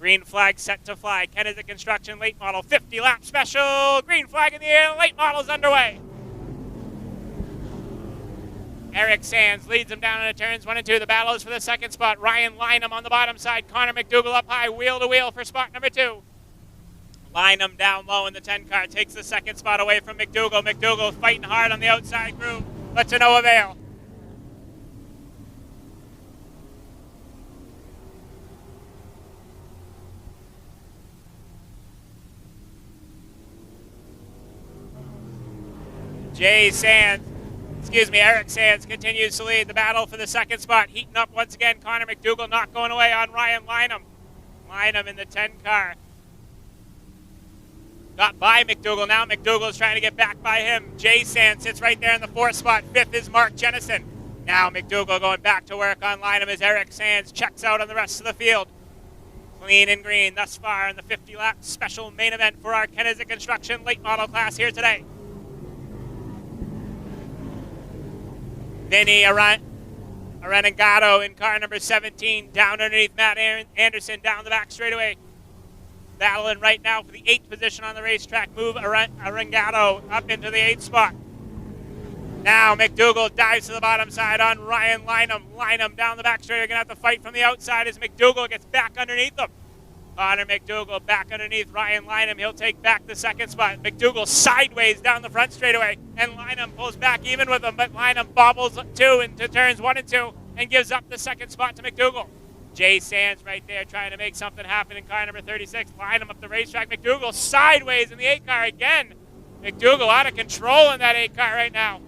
Green flag set to fly. Kennedy Construction late model 50 lap special. Green flag in the air. Late model's underway. Eric Sands leads him down into turns 1 and 2. The battle is for the second spot. Ryan Lynham on the bottom side. Connor McDougall up high, wheel to wheel for spot number 2. Lynham down low in the 10 car takes the second spot away from McDougall. McDougall fighting hard on the outside groove, but to no avail. Eric Sands continues to lead the battle for the second spot. Heating up once again, Connor McDougall not going away on Ryan Lynham. Lynham in the 10 car. Got by McDougall, now McDougall's trying to get back by him. Jay Sands sits right there in the 4th spot. 5th is Mark Jennison. Now McDougall going back to work on Lynham as Eric Sands checks out on the rest of the field. Clean and green thus far in the 50-lap special main event for our Kennedy Construction late model class here today. Vinny Arenagato in car number 17, down underneath Matt Anderson, down the back straightaway. Battling right now for the 8th position on the racetrack. Move Arenagato up into the 8th spot. Now McDougall dives to the bottom side on Ryan Lynham. Lynham down the back straightaway, going to have to fight from the outside as McDougall gets back underneath him. Connor McDougall back underneath Ryan Lynham. He'll take back the second spot. McDougall sideways down the front straightaway, and Lynham pulls back even with him, but Lynham bobbles 2 into turns 1 and 2 and gives up the second spot to McDougall. Jay Sands right there trying to make something happen in car number 36. Lynham up the racetrack. McDougall sideways in the 8 car again. McDougall out of control in that 8 car right now.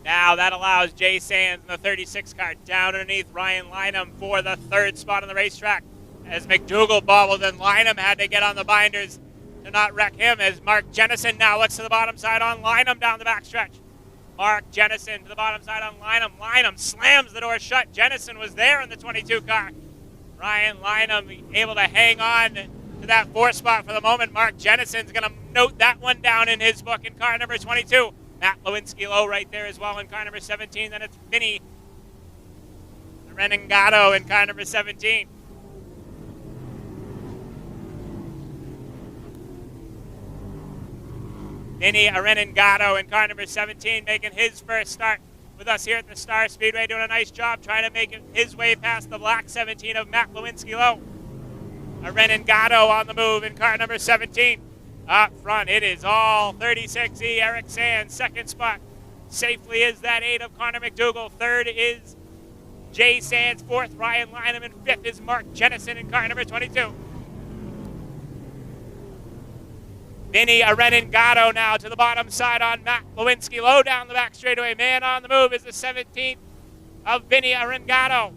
Now that allows Jay Sands in the 36 car down underneath Ryan Lynham for the 3rd spot on the racetrack. As McDougall bobbled and Lynham had to get on the binders to not wreck him, as Mark Jennison now looks to the bottom side on Lynham down the backstretch. Mark Jennison to the bottom side on Lynham. Lynham slams the door shut. Jennison was there in the 22 car. Ryan Lynham able to hang on to that 4th spot for the moment. Mark Jennison's going to note that one down in his book in car number 22. Matt Lewinsky low right there as well in car number 17. Then it's Vinny Arenagato in car number 17. Vinny Arenagato in car number 17 making his first start with us here at the Star Speedway, doing a nice job trying to make his way past the black 17 of Matt Lewinsky low. Arenagato on the move in car number 17. Up front, it is all 36E Eric Sands. 2nd spot safely is that 8 of Connor McDougall. 3rd is Jay Sands. 4th, Ryan Lynham. And 5th is Mark Jennison in car number 22. Vinny Arenagato now to the bottom side on Matt Lewinsky. Low down the back straightaway. Man on the move is the 17th of Vinny Arenagato.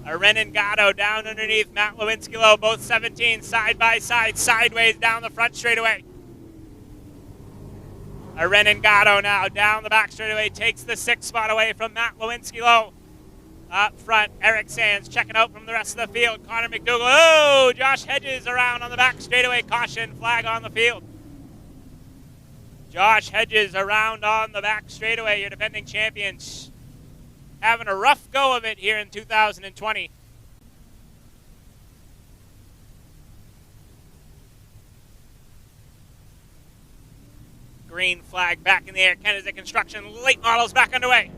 Arenagato down underneath Matt Lewinsky low, both 17 side by side, sideways down the front straightaway. Arenagato now down the back straightaway, takes the 6th spot away from Matt Lewinsky low. Up front, Eric Sands checking out from the rest of the field. Connor McDougall, oh, Josh Hedges around on the back straightaway, caution flag on the field. Josh Hedges around on the back straightaway, your defending champions. Having a rough go of it here in 2020. Green flag back in the air. Kennedy Construction late models back underway.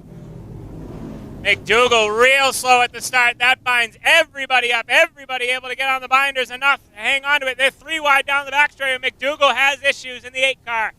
McDougall real slow at the start. That binds everybody up. Everybody able to get on the binders enough to hang on to it. They're 3 wide down the back straight. McDougall has issues in the 8 car.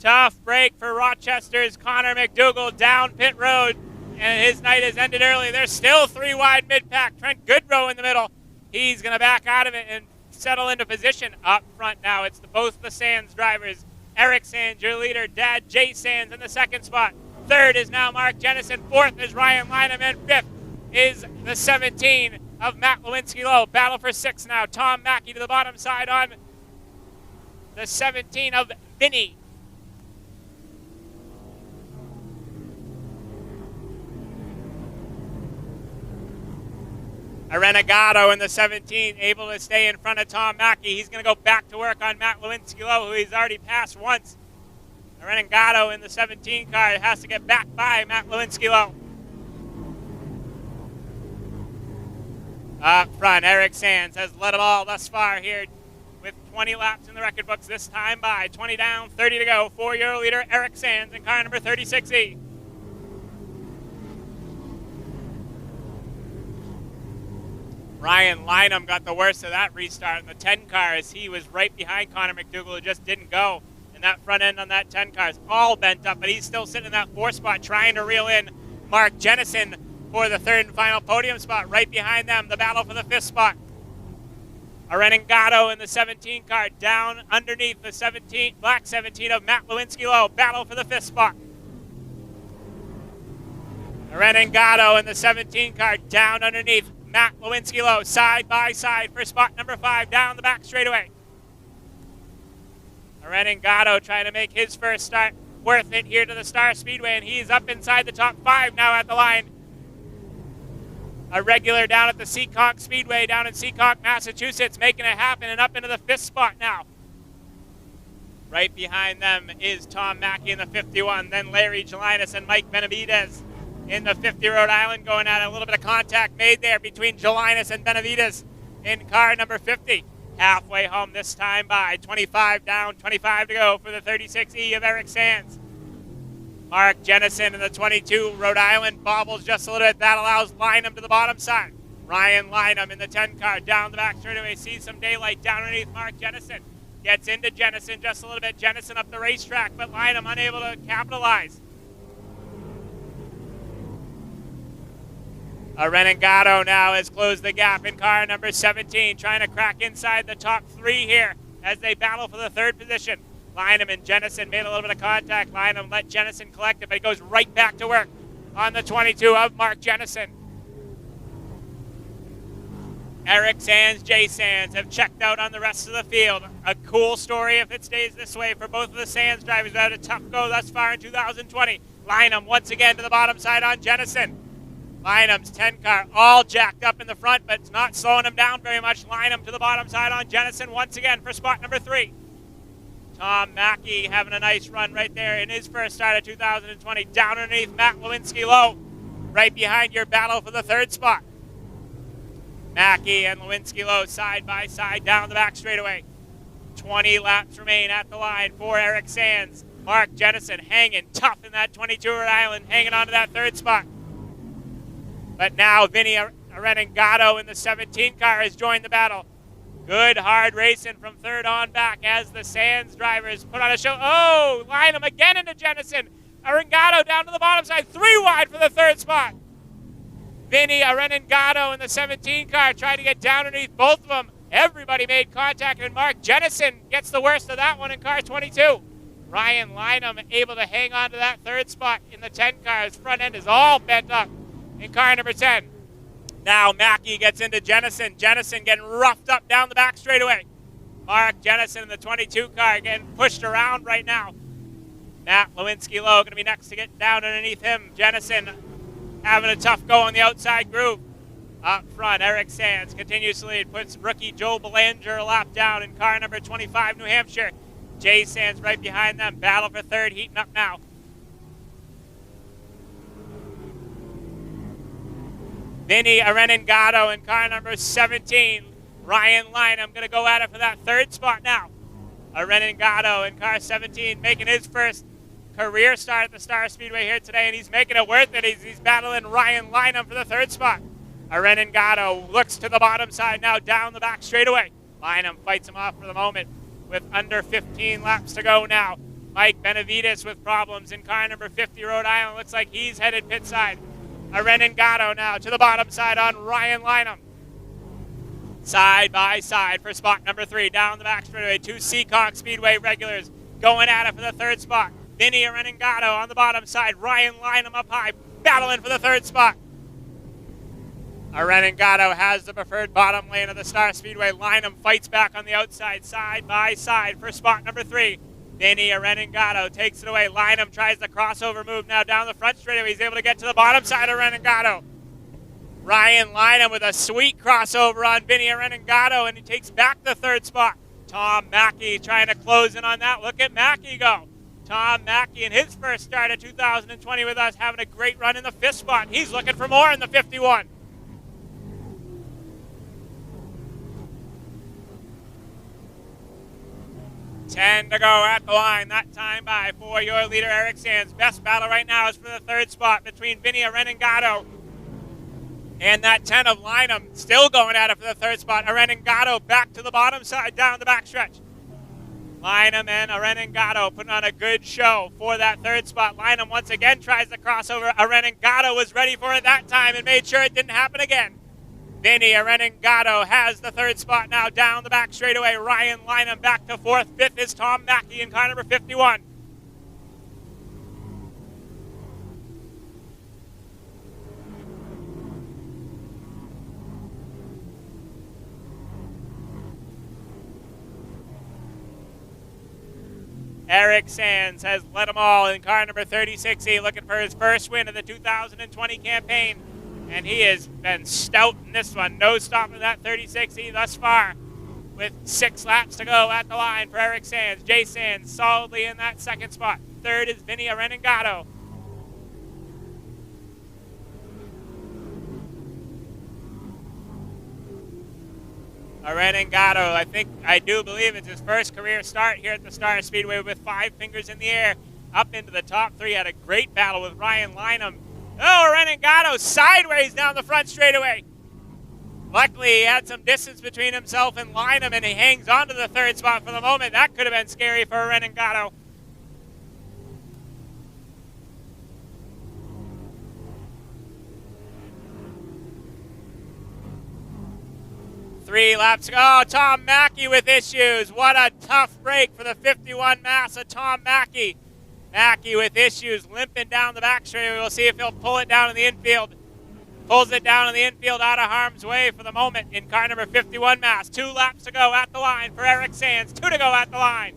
Tough break for Rochester's Connor McDougall down pit road. And his night has ended early. There's still 3 wide mid-pack. Trent Goodrow in the middle. He's going to back out of it and settle into position. Up front now, it's both the Sands drivers. Eric Sands, your leader. Dad Jay Sands in the 2nd spot. 3rd is now Mark Jennison. 4th is Ryan Lynham. And 5th is the 17 of Matt Lewinsky low. Battle for 6 now. Tom Mackey to the bottom side on the 17 of Vinny. Renegado in the 17, able to stay in front of Tom Mackey. He's going to go back to work on Matt Lewinsky-Lowe, who he's already passed once. Renegado in the 17 car has to get back by Matt Lewinsky-Lowe. Up front, Eric Sands has led them all thus far here with 20 laps in the record books this time by. 20 down, 30 to go. 4-year leader Eric Sands in car number 36E. Ryan Lynham got the worst of that restart in the 10 car as he was right behind Connor McDougall, who just didn't go. And that front end on that 10 car is all bent up, but he's still sitting in that 4 spot trying to reel in Mark Jennison for the 3rd and final podium spot. Right behind them, the battle for the 5th spot. Renegado in the 17 car down underneath the black 17 of Matt Lewinsky-Lowe. Battle for the 5th spot. Renegado in the 17 car down underneath Matt Lewinsky-Lowe, side by side for spot number 5 down the back straightaway. Renegado trying to make his first start worth it here to the Star Speedway, and he's up inside the top 5 now at the line. A regular down at the Seekonk Speedway down in Seekonk, Massachusetts, making it happen and up into the 5th spot now. Right behind them is Tom Mackey in the 51, then Larry Gelinas and Mike Benavides in the 50 Rhode Island going at it. A little bit of contact made there between Gelinas and Benavides in car number 50. Halfway home this time by. 25 down, 25 to go for the 36E of Eric Sands. Mark Jennison in the 22 Rhode Island bobbles just a little bit. That allows Lynham to the bottom side. Ryan Lynham in the 10 car down the back straightaway. Sees some daylight down underneath Mark Jennison. Gets into Jennison just a little bit. Jennison up the racetrack, but Lynham unable to capitalize. Renegado now has closed the gap in car number 17, trying to crack inside the top 3 here as they battle for the 3rd position. Lynham and Jennison made a little bit of contact. Lynham let Jennison collect it, but he goes right back to work on the 22 of Mark Jennison. Eric Sands, Jay Sands have checked out on the rest of the field. A cool story if it stays this way for both of the Sands drivers who had a tough go thus far in 2020. Lynham once again to the bottom side on Jennison. Lynham's 10 car all jacked up in the front, but it's not slowing him down very much. Lynham to the bottom side on Jennison once again for spot number 3. Tom Mackey having a nice run right there in his first start of 2020. Down underneath Matt Lewinsky-Lowe, right behind your battle for the 3rd spot. Mackey and Lewinsky-Lowe side by side down the back straightaway. 20 laps remain at the line for Eric Sands. Mark Jennison hanging tough in that 22 Rhode Island, hanging on to that 3rd spot. But now Vinny Renegado in the 17 car has joined the battle. Good hard racing from 3rd on back as the Sands drivers put on a show. Oh, Lynham again into Jennison. Renegado down to the bottom side, 3 wide for the 3rd spot. Vinny Renegado in the 17 car tried to get down underneath both of them. Everybody made contact, and Mark Jennison gets the worst of that one in car 22. Ryan Lynham able to hang on to that 3rd spot in the 10 car. His front end is all bent up in car number 10. Now Mackey gets into Jennison. Jennison getting roughed up down the back straightaway. Mark Jennison in the 22 car getting pushed around right now. Matt Lewinsky-Lowe going to be next to get down underneath him. Jennison having a tough go on the outside groove. Up front, Eric Sands continues to lead. Puts rookie Joe Belanger a lap down in car number 25, New Hampshire. Jay Sands right behind them. Battle for 3rd, heating up now. Vinny Renegado in car number 17. Ryan Lynham going to go at it for that 3rd spot now. Renegado in car 17 making his first career start at the Star Speedway here today, and he's making it worth it. He's battling Ryan Lynham for the 3rd spot. Renegado looks to the bottom side now down the back straightaway. Lynham fights him off for the moment with under 15 laps to go now. Mike Benavides with problems in car number 50 Rhode Island. Looks like he's headed pit side. Renegado now to the bottom side on Ryan Lynham. Side by side for spot number 3 down the back straightaway. 2 Seekonk Speedway regulars going at it for the 3rd spot. Vinny Renegado on the bottom side. Ryan Lynham up high, battling for the 3rd spot. Renegado has the preferred bottom lane of the Star Speedway. Lynham fights back on the outside, side by side for spot number 3. Vinny Renegado takes it away. Lynham tries the crossover move now down the front straightaway. He's able to get to the bottom side of Renegado. Ryan Lynham with a sweet crossover on Vinny Arenagato, and he takes back the third spot. Tom Mackey trying to close in on that. Look at Mackey go. Tom Mackey in his first start of 2020 with us, having a great run in the fifth spot. He's looking for more in the 51. Ten to go at the line. That time by for your leader, Eric Sands. Best battle right now is for the third spot between Vinny Arenagato and that 10 of Lynham. Still going at it for the third spot. Arenagato back to the bottom side, down the backstretch. Lynham and Arenagato putting on a good show for that third spot. Lynham once again tries the crossover. Arenagato was ready for it that time and made sure it didn't happen again. Vinny Arenagato has the third spot now down the back straightaway. Ryan Lynham back to fourth. Fifth is Tom Mackey in car number 51. Eric Sands has led them all in car number 36E, looking for his first win of the 2020 campaign. And he has been stout in this one. No stopping that 36E thus far with 6 laps to go at the line for Eric Sands. Jay Sands solidly in that second spot. Third is Vinny Arenagato. Arenagato, I do believe it's his first career start here at the Star Speedway with 5 fingers in the air up into the top 3. Had a great battle with Ryan Lynham. Oh, Arenagato sideways down the front straightaway. Luckily, he had some distance between himself and Lynham, and he hangs on to the third spot for the moment. That could have been scary for Arenagato. Three laps to go. Oh, Tom Mackey with issues. What a tough break for the 51 mass of Tom Mackey. Mackey with issues, limping down the back straightaway. We'll see if he'll pull it down in the infield. Pulls it down in the infield out of harm's way for the moment in car number 51 mass. 2 laps to go at the line for Eric Sands. 2 to go at the line.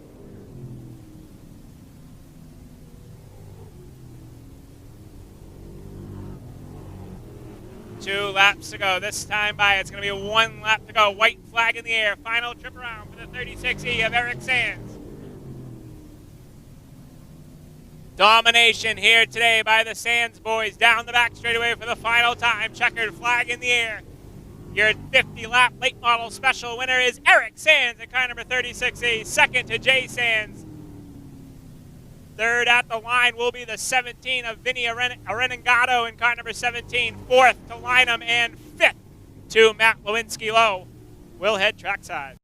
Two laps to go. This time by, it's going to be 1 lap to go. White flag in the air. Final trip around for the 36E of Eric Sands. Domination here today by the Sands boys down the back straightaway for the final time. Checkered flag in the air. Your 50-lap late model special winner is Eric Sands in car number 36E. Second to Jay Sands. Third at the line will be the 17 of Vinny Arenagato in car number 17. Fourth to Lynham, and fifth to Matt Lewinsky Lowe. We'll head trackside.